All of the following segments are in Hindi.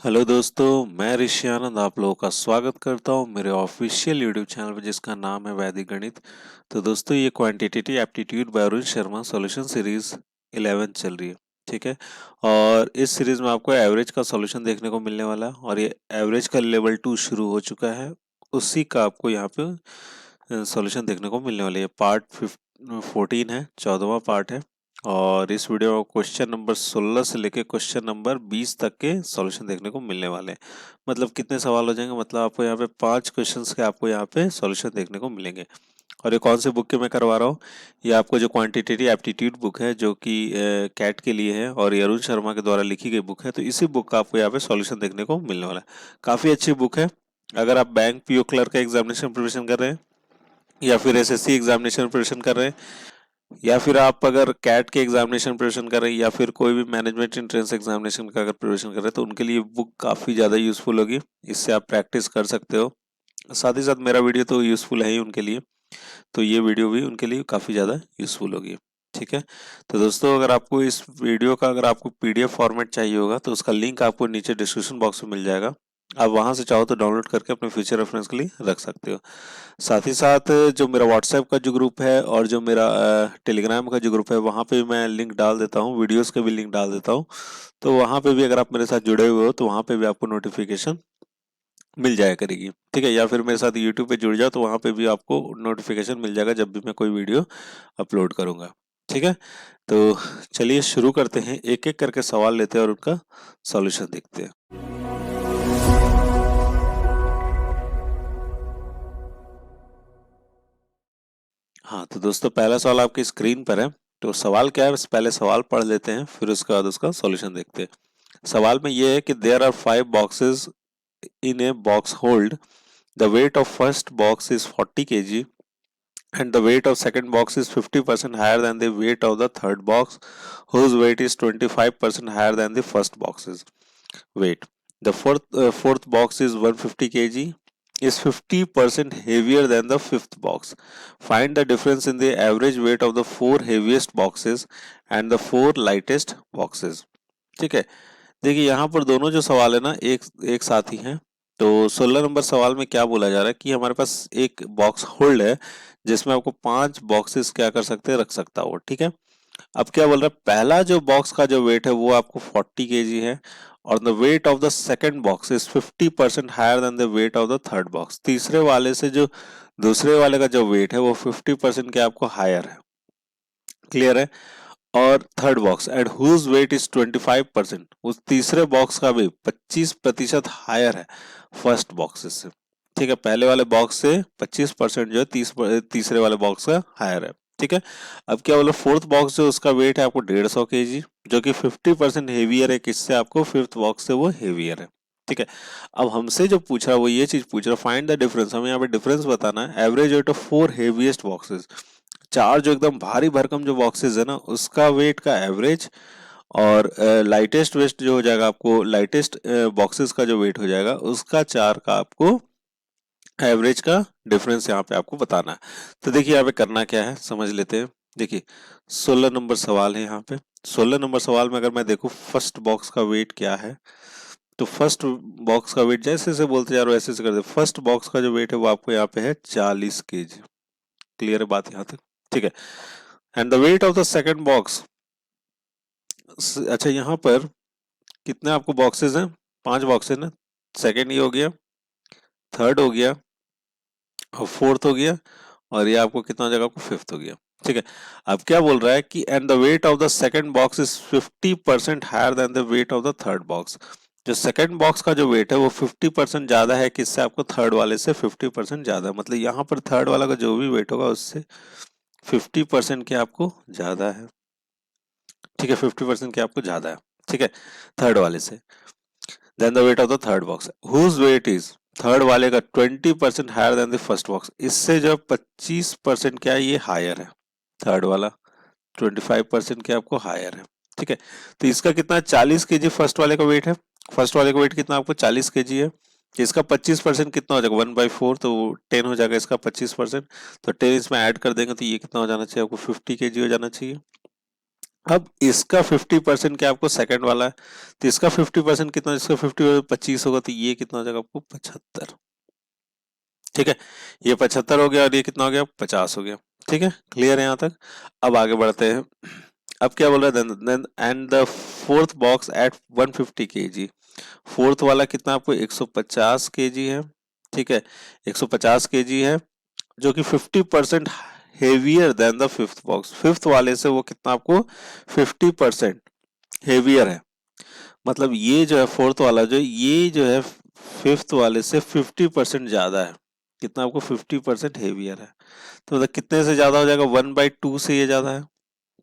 हेलो दोस्तों, मैं ऋषि आनंद आप लोगों का स्वागत करता हूं मेरे ऑफिशियल यूट्यूब चैनल पर जिसका नाम है वैदिक गणित। तो दोस्तों ये quantitative aptitude bye Arun Sharma solution series 11 चल रही है। ठीक है। और इस सीरीज में आपको एवरेज का सॉल्यूशन देखने को मिलने वाला है और ये एवरेज का लेवल 2 शुरू हो चुका है। उसी का आपको यहाँ पे सॉल्यूशन देखने को मिलने वाला है। पार्ट 14 है, 14वां पार्ट है। और इस वीडियो में क्वेश्चन नंबर 16 से लेके क्वेश्चन नंबर 20 तक के सॉल्यूशन देखने को मिलने वाले हैं। मतलब कितने सवाल हो जाएंगे, मतलब आपको यहाँ पे 5 क्वेश्चंस के आपको यहाँ पे सॉल्यूशन देखने को मिलेंगे। और ये कौन से बुक के मैं करवा रहा हूँ, ये आपको जो क्वांटिटेटिव एप्टीट्यूड बुक है जो कि कैट के लिए है और ये अरुण शर्मा के द्वारा लिखी गई बुक है। तो इसी बुक का आपको यहाँ पे सॉल्यूशन देखने को मिलने वाला है। काफ़ी अच्छी बुक है। अगर आप बैंक पीओ क्लर्क का एग्जामिनेशन प्रिपरेशन कर रहे हैं या फिर एसएससी एग्जामिनेशन प्रिपरेशन कर रहे हैं या फिर आप अगर कैट के एग्जामिनेशन प्रिपरेशन कर रहे हैं या फिर कोई भी मैनेजमेंट एंट्रेंस एग्जामिनेशन का अगर प्रिपरेशन कर रहे हैं तो उनके लिए बुक काफ़ी ज़्यादा यूज़फुल होगी। इससे आप प्रैक्टिस कर सकते हो। साथ ही साथ मेरा वीडियो तो यूज़फुल है ही उनके लिए, तो ये वीडियो भी उनके लिए काफ़ी ज़्यादा यूज़फुल होगी। ठीक है। तो दोस्तों अगर आपको इस वीडियो का अगर आपको पीडीएफ फॉर्मेट चाहिए होगा तो उसका लिंक आपको नीचे डिस्क्रिप्शन बॉक्स में मिल जाएगा। आप वहां से चाहो तो डाउनलोड करके अपने फ्यूचर रेफरेंस के लिए रख सकते हो। साथ ही साथ जो मेरा व्हाट्सएप का जो ग्रुप है और जो मेरा टेलीग्राम का जो ग्रुप है वहाँ पे मैं लिंक डाल देता हूँ, वीडियोस के भी लिंक डाल देता हूँ। तो वहाँ पे भी अगर आप मेरे साथ जुड़े हुए हो तो वहाँ पे भी आपको नोटिफिकेशन मिल जाया करेगी। ठीक है। या फिर मेरे साथ यूट्यूब पे जुड़ जाओ तो वहाँ पे भी आपको नोटिफिकेशन मिल जाएगा जब भी मैं कोई वीडियो अपलोड करूँगा। ठीक है। तो चलिए शुरू करते हैं, एक एक करके सवाल लेते हैं और उनका सॉल्यूशन देखते हैं। हाँ तो दोस्तों पहला सवाल आपकी स्क्रीन पर है। तो सवाल क्या है, बस पहले सवाल पढ़ लेते हैं फिर उसके बाद उसका सॉल्यूशन देखते हैं। सवाल में ये है कि there are 5 boxes in a box hold, the weight of first box is 40 kg and the weight of second box is 50% higher than the weight of the third box whose weight is 25% higher than the first box's weight. The fourth box is 150 kg, is 50% heavier than the fifth box. Find the difference in the average weight of the 4 heaviest boxes and the 4 lightest boxes. ठीक है। देखिए यहाँ पर दोनों जो सवाल है ना एक एक साथ ही हैं। तो 16 नंबर सवाल में क्या बोला जा रहा है कि हमारे पास एक बॉक्स होल्ड है जिसमें आपको 5 बॉक्सेस क्या कर सकते हैं, रख सकता हो। ठीक है। अब क्या बोल रहा है, पहला जो बॉक्स का जो वेट है वो आपको 40 केजी है और the weight of the second box is 50% higher than the weight of the third box. तीसरे वाले से जो दूसरे वाले का जो वेट है वो 50% के आपको हायर है। क्लियर है। और third box at whose weight is 25%, उस तीसरे बॉक्स का भी 25% हायर है फर्स्ट बॉक्स से। ठीक है। पहले वाले बॉक्स से 25% जो है तीसरे वाले बॉक्स का हायर है। ठीक है। अब क्या बोला, फोर्थ बॉक्स जो उसका वेट है आपको 150 kg जो कि 50% हेवियर है, किससे आपको फिफ्थ बॉक्स से वो हेवियर है। ठीक है। अब हमसे जो पूछ रहा है वो ये चीज पूछ रहा है, फाइंड द डिफरेंस, हमें यहाँ पे डिफरेंस बताना है। Average weight of 4 heaviest boxes, चार जो एकदम भारी भरकम जो बॉक्सेस है ना उसका वेट का एवरेज और लाइटेस्ट वेस्ट जो हो जाएगा आपको, लाइटेस्ट बॉक्सेस का जो वेट हो जाएगा उसका चार का आपको एवरेज का डिफरेंस यहाँ पे आपको बताना है। तो देखिए यहाँ पे करना क्या है समझ लेते हैं। देखिए 16 नंबर सवाल है। यहाँ पे 16 नंबर सवाल में अगर मैं देखूँ फर्स्ट बॉक्स का वेट क्या है, तो फर्स्ट बॉक्स का वेट जैसे से बोलते जा रहे हो ऐसे से कर दे। फर्स्ट बॉक्स का जो वेट है वो आपको यहाँ पे है 40 kg। क्लियर है बात यहाँ तक। ठीक है। And the weight of the second box, अच्छा यहाँ पर कितने आपको बॉक्सेस हैं, 5 बॉक्सेस ना। सेकंड ये हो गया, थर्ड हो गया और फोर्थ हो गया और ये आपको कितना हो जाएगा, आपको फिफ्थ हो गया। ठीक है। अब क्या बोल रहा है कि and the weight of the second box is 50% higher than the weight of the third box. जो सेकंड बॉक्स का जो वेट है वो 50% ज्यादा है, किससे आपको, थर्ड वाले से 50% ज्यादा। मतलब यहाँ पर थर्ड वाला का जो भी वेट होगा उससे 50% के आपको ज्यादा है। ठीक है। 50% के आपको ज्यादा है। ठीक है। थर्ड वाले से। Then the weight of the third box whose weight is, third वाले का 20% higher than the first box, इससे जो 25% क्या है ये हायर है। थर्ड वाला 25% के आपको हायर है। ठीक है। तो इसका कितना 40 kg फर्स्ट वाले का वेट है। फर्स्ट वाले का वेट कितना आपको 40 kg है। तो इसका 25% कितना हो जाएगा 1/4, तो 10 हो जाएगा इसका 25%। तो 10 इसमें ऐड कर देंगे तो ये कितना हो जाना चाहिए आपको 50 kg हो जाना चाहिए। अब इसका 50% क्या आपको सेकंड वाला है, तो इसका 50% कितना, इसका 50 25 होगा, तो ये कितना हो जाएगा आपको 75। ठीक है, ये 75 हो गया और ये कितना हो गया 50 हो गया। ठीक है, क्लियर है यहाँ तक। अब आगे बढ़ते हैं। अब क्या बोल रहा है, then and the fourth box at 150 kg. Fourth वाला कितना आपको 150 केजी है। ठीक है, 150 केजी है, जो कि 50% heavier than the fifth box. Fifth वाले से वो कितना आपको 50% हेवियर है। मतलब ये जो है फोर्थ वाला, जो ये जो है फिफ्थ वाले से 50% ज्यादा है। कितना आपको 50% हेवियर है। तो मतलब कितने से ज्यादा हो जाएगा, 1/2 से ये ज्यादा है।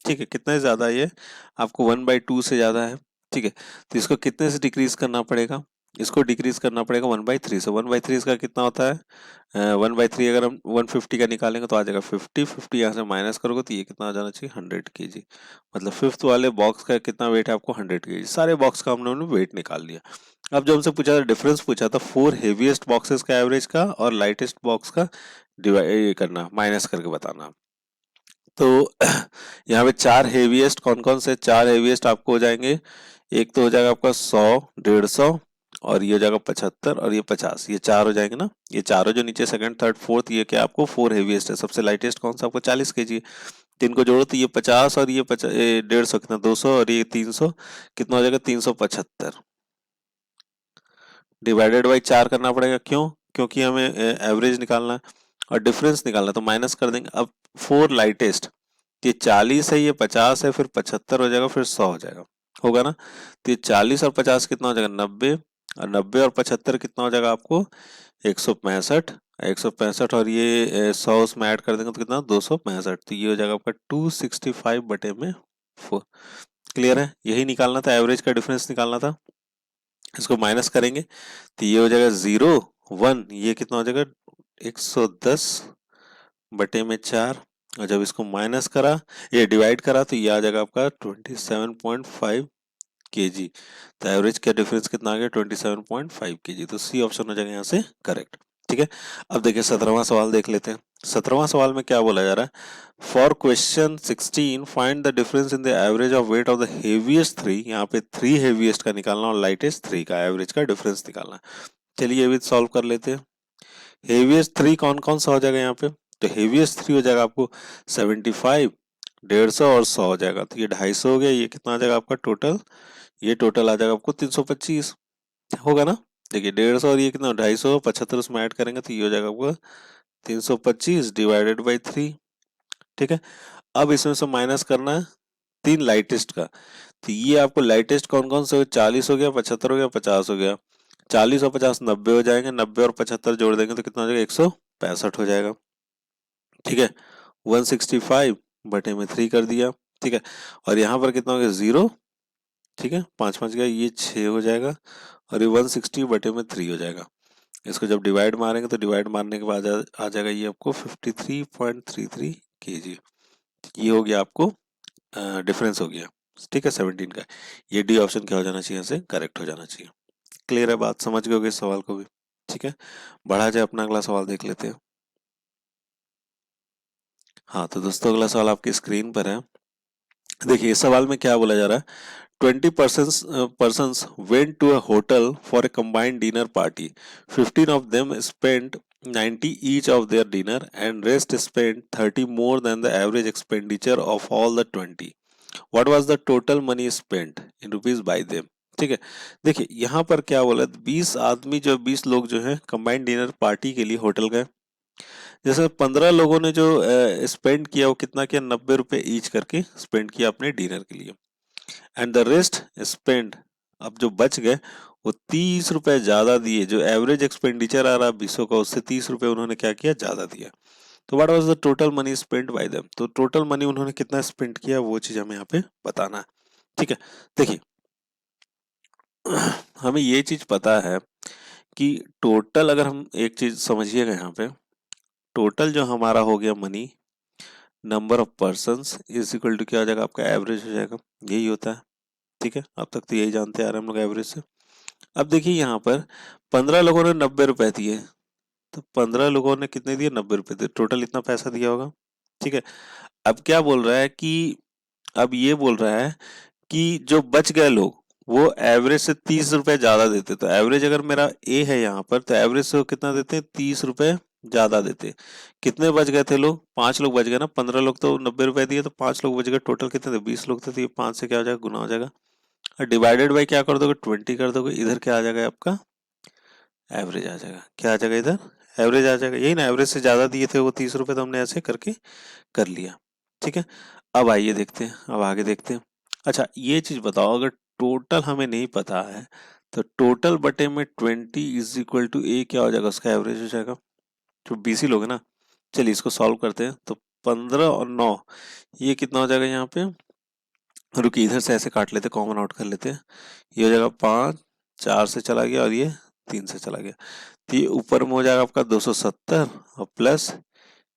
ठीक है, कितने ज्यादा है ये, आपको 1/2 से ज्यादा है। ठीक है, तो इसको कितने से डिक्रीज करना पड़ेगा, इसको डिक्रीज करना पड़ेगा 1/3 से। 1/3 इसका कितना होता है, 1/3 अगर हम 150 का निकालेंगे तो आ जाएगा 50 यहाँ से माइनस करोगे तो ये कितना आ जाना चाहिए 100 केजी। मतलब फिफ्थ वाले बॉक्स का कितना वेट है आपको 100 केजी। सारे बॉक्स का हमने वेट निकाल लिया। अब जो हमसे पूछा था, डिफरेंस पूछा था फोर हेवीएस्ट बॉक्सेस का एवरेज का और लाइटेस्ट बॉक्स का डिवाइड करना, माइनस करके बताना। तो यहाँ पे चार हेवीएस्ट कौन कौन से, चार हेवीएस्ट आपको हो जाएंगे। एक तो हो जाएगा आपका 100, 150, और ये हो जाएगा 75 और ये 50। ये चार हो जाएंगे ना, ये चारों जो नीचे सेकंड थर्ड फोर्थ, ये क्या आपको फोर हेवीएस्ट है। सबसे लाइटेस्ट कौन सा आपको 40 केजी है। तीन को जोड़ो तो ये 50 और ये 150 कितना 200 और ये 300 कितना हो जाएगा 375 डिवाइडेड बाई चार करना पड़ेगा। क्यों, क्योंकि हमें एवरेज निकालना है और डिफरेंस निकालना है, तो माइनस कर देंगे। अब फोर लाइटेस्ट, ये 40 है, ये 50 है, फिर 75 हो जाएगा, फिर 100 हो जाएगा, होगा ना। तो ये 40 और 50 कितना हो जाएगा 90, और 90 और 75 कितना हो जाएगा आपको 165। 165 और ये 100 उसमें ऐड कर देंगे तो कितना 265, तो ये हो जाएगा आपका 265 बटे में 4। क्लियर है, यही निकालना था, एवरेज का डिफरेंस निकालना था। इसको माइनस करेंगे तो ये हो जाएगा 0 1, ये कितना हो जाएगा 110 बटे में 4। और जब इसको माइनस करा, ये डिवाइड करा, तो ये आ जाएगा आपका 27.5 केजी। तो एवरेज का डिफरेंस कितना आ गया 27.5 केजी। तो सी ऑप्शन हो जाएगा यहाँ से करेक्ट। ठीक है, अब देखिए 17वां सवाल देख लेते हैं। 17वां सवाल में क्या बोला जा रहा है, for question 16 find the difference in the average of weight of the heaviest three. यहाँ पे थ्री हेवीएस्ट का निकालना और लाइटेस्ट थ्री का एवरेज का डिफरेंस निकालना है। चलिए ये भी सॉल्व कर लेते हैं। हेवीएस्ट थ्री कौन कौन सा हो जाएगा यहाँ पे, तो हेवीएस्ट थ्री हो जाएगा आपको 75, 150 और 100 हो जाएगा, तो ये 250 हो गया। ये कितना आ जाएगा आपका टोटल, ये टोटल आ जाएगा आपको 325, होगा ना। देखिए 150 और ये कितना 250, 75 उसमें ऐड करेंगे तो ये हो जाएगा आपका 325 डिवाइडेड बाई 3। ठीक है, अब इसमें से माइनस करना है तीन लाइटेस्ट का। तो ये आपको लाइटेस्ट कौन कौन से हो, 40 हो गया, 75 हो गया, 50 हो गया। 40 और 50 90 हो जाएंगे, 90 और 75 जोड़ देंगे तो कितना हो जाएगा 165 हो जाएगा। ठीक है, 165 बटे में 3 कर दिया। ठीक है, और यहाँ पर कितना हो गया 0। ठीक है, 5 5 गया, ये 6 हो जाएगा, और ये 160 बटे में 3 हो जाएगा। इसको जब डिवाइड मारेंगे तो डिवाइड मारने के बाद आ जाएगा ये आपको 53.33 केजी। ये हो गया आपको डिफरेंस हो गया। ठीक है, 17 का। ये डी ऑप्शन क्या हो जाना चाहिए, यहाँ से करेक्ट हो जाना चाहिए। क्लियर है बात, समझ गए होगे इस सवाल को भी। ठीक है, बढ़ा जाए, अपना अगला सवाल देख लेते हैं। हाँ तो दोस्तों अगला सवाल आपकी स्क्रीन पर है। देखिए इस सवाल में क्या बोला जा रहा है, 20 persons went to a hotel for a combined dinner party. 15 of them spent 90 each of their dinner and rest spent 30 more than the average expenditure of all the 20. What was the total money spent in rupees by them? ठीक है, देखिए यहाँ पर क्या बोला, 20 आदमी जो 20 लोग जो हैं कंबाइंड डिनर पार्टी के लिए होटल गए। जैसे 15 लोगों ने जो स्पेंड किया वो कितना किया, 90 रुपए ईच करके स्पेंड किया अपने डिनर के लिए। एंड द रेस्ट स्पेंड, अब जो बच गए वो 30 रुपए ज्यादा दिए। जो एवरेज एक्सपेंडिचर आ रहा 20 का, उससे 30 रुपए उन्होंने क्या किया ज्यादा दिया। तो what was the total money spend by them, तो टोटल मनी उन्होंने कितना स्पेंड किया वो चीज हमें यहाँ पे बताना है। ठीक है, देखिए हमें ये चीज पता है कि टोटल, अगर हम एक चीज समझिएगा यहाँ पे, टोटल जो हमारा हो गया money, number of persons is equal to क्या हो जाएगा आपका एवरेज हो जाएगा, यही होता है। ठीक है, अब तक तो यही जानते आ रहे हैं हम लोग एवरेज से। अब देखिए यहाँ पर 15 लोगों ने 90 रुपए दिए, तो 15 लोगों ने कितने दिए 90 रुपए दिए, टोटल इतना पैसा दिया होगा। ठीक है, अब क्या बोल रहा है कि अब ये बोल रहा है कि जो बच गए लोग वो एवरेज से 30 रुपए ज्यादा देते, तो एवरेज अगर मेरा ए है यहाँ पर तो एवरेज से वो कितना देते हैं, 30 रुपए ज्यादा देते। कितने बच गए थे लोग, 5 लोग बच गए ना, 15 लोग तो 90 रुपए दिए, तो 5 लोग बच गए, टोटल कितने थे, 20 लोग थे, तो ये 5 से क्या हो जाएगा, गुना हो जाएगा, और डिवाइडेड बाई क्या कर दोगे, 20 कर दोगे, इधर क्या आ जाएगा आपका, एवरेज आ जाएगा, क्या आ जाएगा इधर, एवरेज आ जाएगा, यही ना, एवरेज से ज्यादा दिए थे वो 30 रुपए, तो हमने ऐसे करके कर लिया। ठीक है, अब आइए देखते हैं, अब आगे देखते हैं। अच्छा ये चीज बताओ, अगर टोटल हमें नहीं पता है तो टोटल बटे में 20 = ए क्या हो जाएगा, उसका एवरेज हो जाएगा, जो 20 ही लोग हैं ना। चलिए इसको सॉल्व करते हैं, तो 15 और 9 ये कितना हो जाएगा यहाँ पे, रुकिए इधर से ऐसे काट लेते, कॉमन आउट कर लेते हैं, ये हो जाएगा 5, 4 से चला गया और ये 3 से चला गया, तो ये ऊपर में हो जाएगा आपका 270 और plus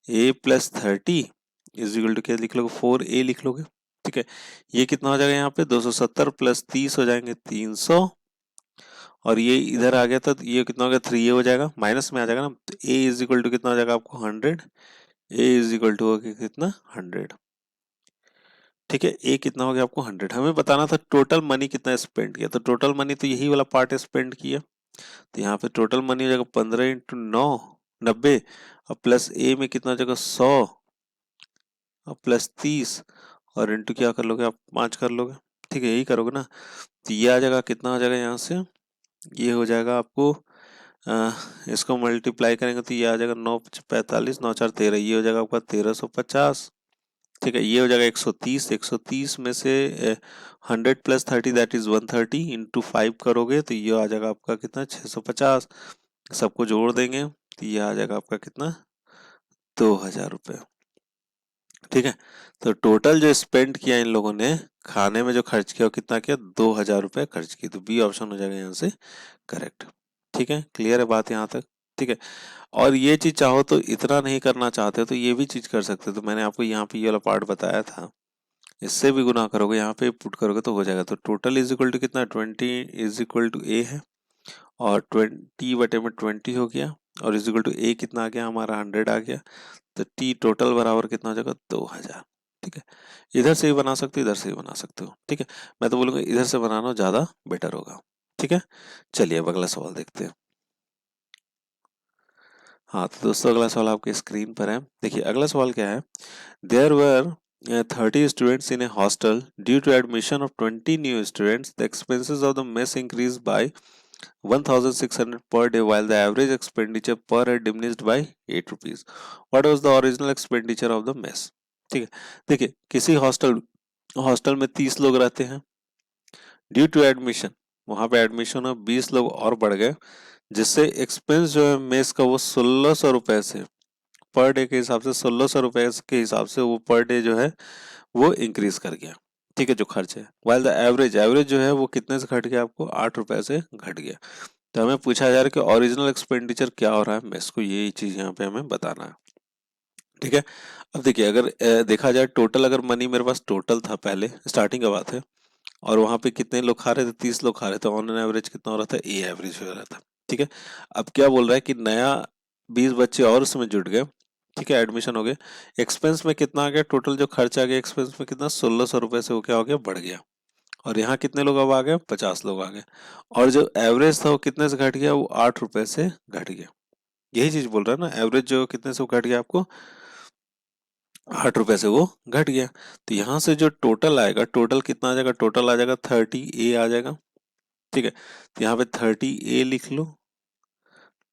a+30 is equal to क्या लिख लोगे, 4a लिख लोगे। ठीक है, ये कितना हो जाएगा यहाँ पे, 270 प्लस 30 हो जाएंगे 300, और ये इधर आ गया तो ये कितना हो गया, 3a हो जाएगा, माइनस में आ जाएगा ना, तो a इज इक्वल टू कितना हो जाएगा आपको 100, a इज इक्वल टू हो गया कितना 100। ठीक है, ए कितना हो गया आपको 100, हमें बताना था टोटल मनी कितना स्पेंड किया, तो टोटल मनी तो यही वाला पार्ट स्पेंड किया, तो यहाँ पे टोटल मनी हो जाएगा 15 × 9 90, और प्लस ए में कितना हो जाएगा 100 और प्लस 30, और इंटू क्या कर लोगे आप, 5 कर लोगे। ठीक है, यही करोगे ना, तो ये आ जाएगा कितना, आ जाएगा यहाँ से, ये हो जाएगा आपको इसको मल्टीप्लाई करेंगे तो ये आ जाएगा 9×45 9×4 = 13, ये हो जाएगा आपका 1350। ठीक है, ये हो जाएगा 130, 130 में से 100 + 30 दैट इज 130 इंटू 5 करोगे तो ये आ जाएगा आपका कितना 650, सबको जोड़ देंगे तो ये आ जाएगा आपका कितना 2000 रुपये। ठीक है, तो टोटल जो स्पेंड किया इन लोगों ने खाने में जो खर्च किया वो कितना किया, 2000 रुपये खर्च किए, तो बी ऑप्शन हो जाएगा यहाँ से करेक्ट। ठीक है, क्लियर है बात यहाँ तक। ठीक है, और ये चीज चाहो तो इतना नहीं करना चाहते तो ये भी चीज कर सकते हो, तो मैंने आपको यहाँ पे ये वाला पार्ट बताया था, इससे भी गुना करोगे, यहाँ पे पुट करोगे तो हो जाएगा, तो टोटल इज इक्वल टू कितना 20 इज इक्वल टू ए है, और 20 बटे में 20 हो गया, और इज इक्वल टू ए कितना आ गया हमारा 100 आ गया, तो टी टोटल बराबर कितना हो जाएगा 2000। ठीक है, इधर से भी बना सकते हो, इधर से भी बना सकते हो। ठीक है, मैं तो बोलूंगा इधर से बनाना ज्यादा बेटर होगा। ठीक है, चलिए अब अगला सवाल देखते हैं। हाँ तो दोस्तों अगला सवाल आपके स्क्रीन पर है, देखिए अगला सवाल क्या है, there were 30 students in a hostel. Due to admission of 20 new students, the expenses of the mess increased by 1600 per day while the average expenditure per head diminished by 8 rupees. What was the original expenditure of the mess? ठीक है, देखिए किसी हॉस्टल में 30 लोग रहते हैं, ड्यू टू एडमिशन वहां पे एडमिशन में 20 लोग और बढ़ गए, जिससे एक्सपेंस जो है मेस का वो 1600 रुपए से पर डे के हिसाब से 1600 रुपए के हिसाब से वो पर डे जो है वो इंक्रीज कर गया। ठीक है, जो खर्च है, वाइल द एवरेज एवरेज जो है वो कितने से घट गया, आपको 8 रुपए से घट गया। तो हमें पूछा जा रहा है कि ओरिजिनल एक्सपेंडिचर क्या हो रहा है मेस को, ये चीज यहाँ पे हमें बताना है। ठीक है, अब देखिए अगर देखा जाए टोटल, अगर मनी मेरे पास टोटल था पहले स्टार्टिंग का बात है, और वहां पे कितने लोग खा रहे थे, 30 लोग खा रहे थे, ऑन एन एवरेज कितना हो रहा था, ए एवरेज हो रहा था। ठीक है, अब क्या बोल रहा है कि नया 20 बच्चे और उसमें जुड़ गए, ठीक है, एडमिशन हो गए, एक्सपेंस में कितना आ गया, टोटल जो खर्च आ गया एक्सपेंस में कितना 1600 रुपए से वो क्या हो गया, बढ़ गया, और यहाँ कितने लोग अब आ गए, 50 लोग आ गए, और जो एवरेज था वो कितने से घट गया, वो 8 रुपए से घट गया। यही चीज बोल रहा है ना, एवरेज जो कितने से वो घट गया आपको 8 रुपए से वो घट गया, तो यहाँ से जो टोटल आएगा, टोटल कितना आ जाएगा, टोटल आ जाएगा 30A आ जाएगा। ठीक है, तो यहाँ पे 30A लिख लो,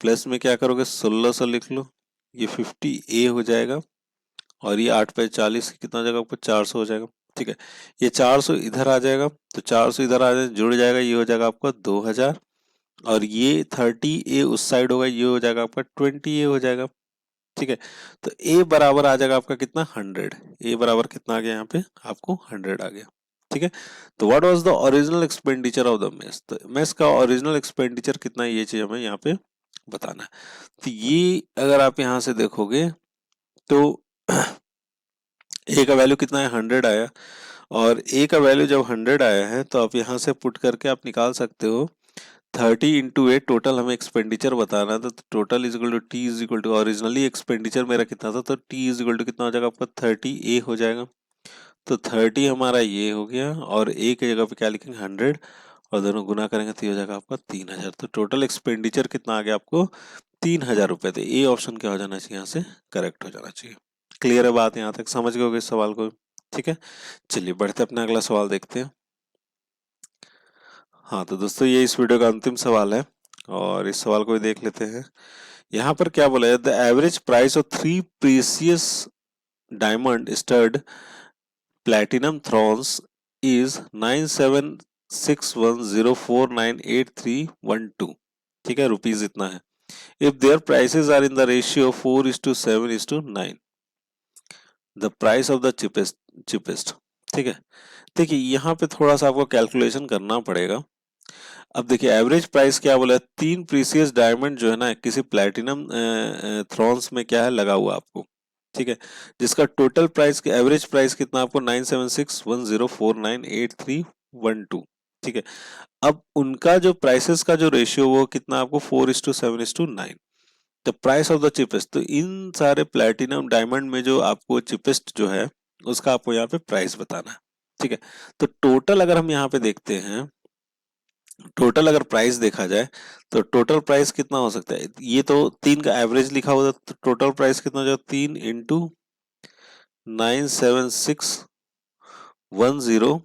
प्लस में क्या करोगे 1600 लिख लो, ये 50A हो जाएगा, और ये 8 पे 40 कितना हो जाएगा आपको 400 हो जाएगा। ठीक है, ये 400 इधर आ जाएगा, तो 400 इधर आ जाए जुड़ जाएगा, ये हो जाएगा आपका 2000, और ये 30A उस साइड होगा, ये हो जाएगा आपका 20A हो जाएगा। ठीक है, तो ए बराबर आ जाएगा आपका कितना 100, ए बराबर कितना आ गया यहाँ पे आपको 100 आ गया। ठीक है, तो what was the original expenditure of the mess, तो मेस का ओरिजिनल एक्सपेंडिचर कितना है, ये चीज हमें यहाँ पे बताना है। तो ये अगर आप यहाँ से देखोगे तो ए का वैल्यू कितना है 100 आया, और ए का वैल्यू जब 100 आया है तो आप यहाँ से पुट करके आप निकाल सकते हो 30 × 8, टोटल हमें एक्सपेंडिचर बताना था, तो total is equal to T is equal to, originally expenditure मेरा कितना था, तो टी इज इक्वल टू कितना हो जाएगा आपका 30A हो जाएगा, तो 30 हमारा ये हो गया, और ए की जगह पे क्या लिखेंगे 100, और दोनों गुना करेंगे तो ये हो जाएगा आपका 3000। तो टोटल एक्सपेंडिचर कितना आ गया आपको 3000 रुपये। तो ए ऑप्शन क्या हो जाना चाहिए, यहाँ से करेक्ट हो जाना चाहिए। क्लियर है बात, यहाँ तक समझ गए होगे इस सवाल को? ठीक है, चलिए बढ़ते अपना अगला सवाल देखते हैं। हाँ तो दोस्तों ये इस वीडियो का अंतिम सवाल है, और इस सवाल को भी देख लेते हैं। यहाँ पर क्या बोला है, the average price of 3 precious diamond stud platinum thrones is 9761049831 ठीक है, रुपीज इतना है। If their prices are in the ratio 4:7:9, the price of the cheapest ठीक है। देखिए यहाँ पे थोड़ा सा आपको कैलकुलेशन करना पड़ेगा। अब देखिए एवरेज प्राइस क्या बोला है, 3 प्रीसियस डायमंड जो है ना किसी प्लैटिनम थ्रोन्स में क्या है लगा हुआ आपको, ठीक है, जिसका टोटल प्राइस एवरेज प्राइस कितना आपको 9761049831 ठीक है। अब उनका जो प्राइसेस का जो रेशियो वो कितना आपको 4:7:9, the price of the cheapest. तो इन सारे प्लैटिनम डायमंड में जो आपको चिपेस्ट जो है उसका आपको यहाँ पे प्राइस बताना है, ठीक है। तो टोटल अगर हम यहाँ पे देखते हैं, टोटल अगर प्राइस देखा जाए तो टोटल प्राइस कितना हो सकता है, ये तो 3 का एवरेज लिखा हुआ था, तो टोटल प्राइस कितना हो जाएगा 3 इंटू 97610,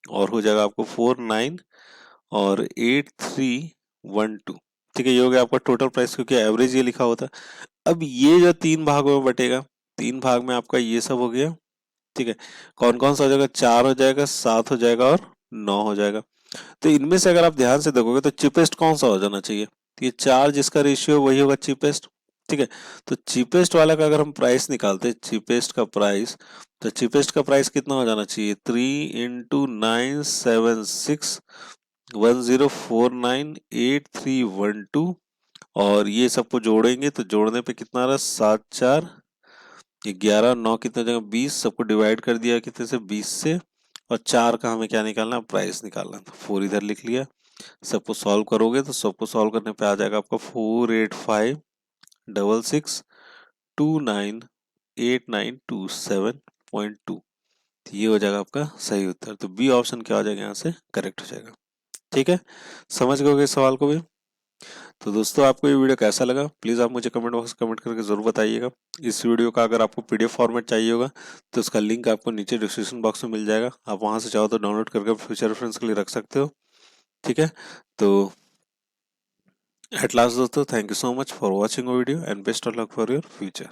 और हो जाएगा आपको 49 और 8312 ठीक है। ये हो गया आपका टोटल प्राइस, क्योंकि एवरेज ये लिखा होता है। अब ये जो 3 भागों में बटेगा, 3 भाग में आपका ये सब हो गया, ठीक है। कौन कौन सा हो जाएगा, 4 हो जाएगा, 7 हो जाएगा और 9 हो जाएगा। तो इनमें से अगर आप ध्यान से देखोगे तो चीपेस्ट कौन सा हो जाना चाहिए, तो ये 4 जिसका रेशियो वही होगा चीपेस्ट, ठीक है। तो चीपेस्ट वाला का अगर हम प्राइस निकालते हैं, चीपेस्ट का प्राइस, तो चीपेस्ट का प्राइस कितना हो जाना चाहिए 3 इंटू 97610498312, और ये सबको जोड़ेंगे तो जोड़ने पे कितना आ रहा है 7 4 11 9 कितना जगह 20, सबको डिवाइड कर दिया कितने से 20 से, और 4 का हमें क्या निकालना है प्राइस निकालना है, तो 4 इधर लिख लिया। सबको सॉल्व करोगे तो सबको सॉल्व करने पे आ जाएगा आपका 48566298927.2, ये हो जाएगा आपका सही उत्तर। तो बी ऑप्शन क्या हो जाएगा यहाँ से करेक्ट हो जाएगा। ठीक है, समझ गए इस सवाल को भी? तो दोस्तों आपको ये वीडियो कैसा लगा प्लीज़ आप मुझे कमेंट बॉक्स में कमेंट करके ज़रूर बताइएगा। इस वीडियो का अगर आपको पीडीएफ फॉर्मेट चाहिए होगा तो उसका लिंक आपको नीचे डिस्क्रिप्शन बॉक्स में मिल जाएगा, आप वहां से चाहो तो डाउनलोड करके फ्यूचर रेफरेंस के लिए रख सकते हो। ठीक है, तो एट लास्ट दोस्तों thank you so much for watching video and best of luck for your future.